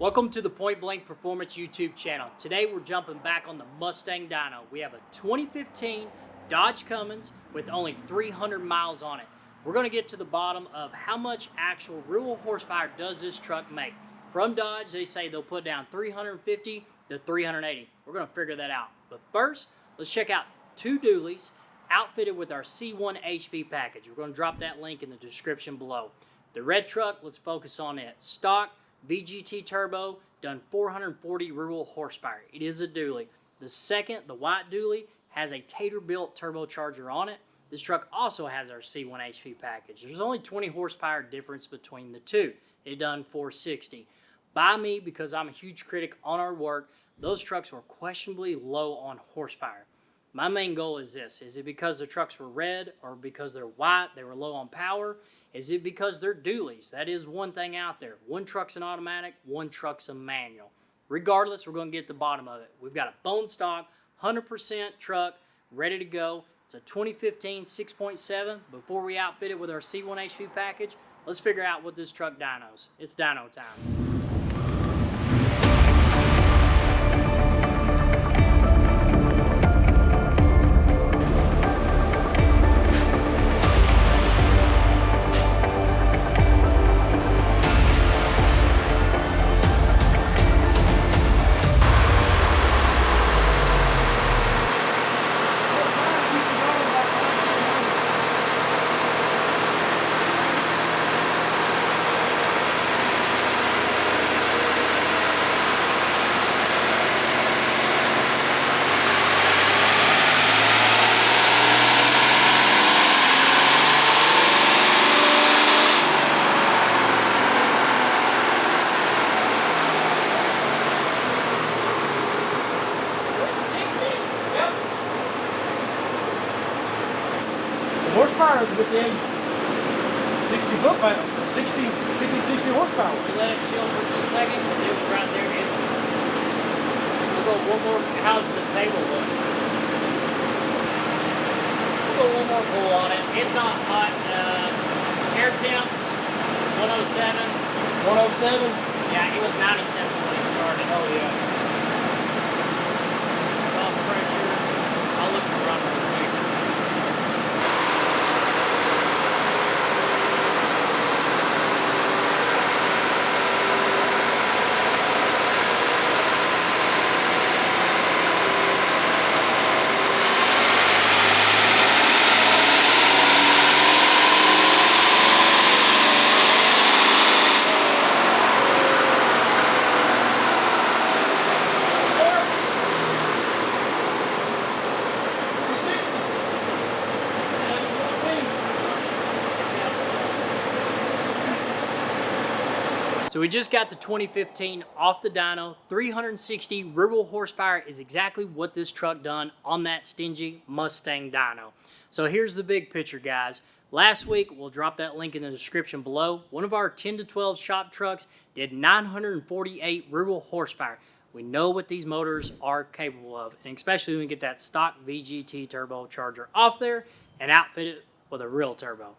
Welcome to the Point Blank Performance YouTube channel. Today we're jumping back on the Mustang Dyno. We have a 2015 Dodge Cummins with only 300 miles on it. We're going to get to the bottom of how much actual real horsepower does this truck make. From Dodge, they say they'll put down 350 to 380. We're going to figure that out. But first, let's check out two dualies outfitted with our C1 HP package. We're going to drop that link in the description below. The red truck, let's focus on it. Stock VGT turbo, done 440 rural horsepower. It is a dually. The second, the white dually, has a Tater-built turbocharger on it. This truck also has our C1 HP package. There's only 20 horsepower difference between the two. It done 460. By me, because I'm a huge critic on our work, those trucks were questionably low on horsepower. My main goal is this. Is it because the trucks were red or because they're white, they were low on power? Is it because they're dualies? That is one thing out there. One truck's an automatic, one truck's a manual. Regardless, we're going to get to the bottom of it. We've got a bone stock, 100% truck, ready to go. It's a 2015 6.7. Before we outfit it with our C1 HP package, let's figure out what this truck dynos. It's dyno time. Horsepower is within 60 foot pounds, 50, 60 horsepower. We let it chill for just a second because it was right there. We'll go one more. How's the table look? We'll go one more pull on it. It's not hot. Air temps, 107. 107? Yeah, it was 97 when it started. Oh, yeah. Exhaust pressure. I'll look at the run real quick. So we just got the 2015 off the dyno. 360 rural horsepower is exactly what this truck done on that stingy Mustang dyno. So here's the big picture, guys. Last week, we'll drop that link in the description below. One of our 10 to 12 shop trucks did 948 rural horsepower. We know what these motors are capable of, and especially when we get that stock VGT turbocharger off there and outfit it with a real turbo.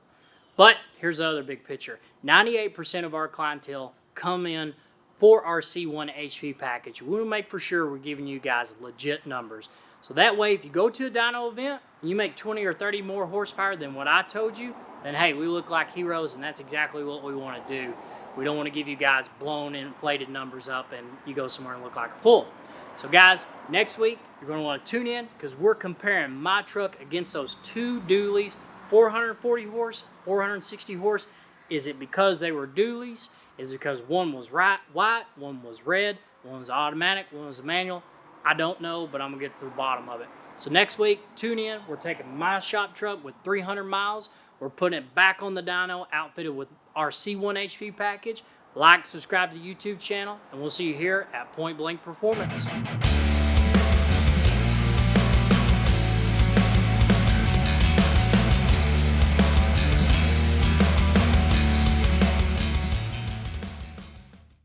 But here's the other big picture. 98% of our clientele come in for our C1 HP package. We want to make for sure we're giving you guys legit numbers. So that way, if you go to a dyno event and you make 20 or 30 more horsepower than what I told you, then hey, we look like heroes, and that's exactly what we want to do. We don't want to give you guys blown, inflated numbers up and you go somewhere and look like a fool. So guys, next week, you're going to want to tune in because we're comparing my truck against those two dualies, 440 horse, 460 horse. Is it because they were dualies? Is it because one was white, one was red, one was automatic, one was a manual? I don't know, but I'm going to get to the bottom of it. So next week, tune in. We're taking my shop truck with 300 miles. We're putting it back on the dyno, outfitted with our C1 HP package. Like, subscribe to the YouTube channel, and we'll see you here at Point Blank Performance.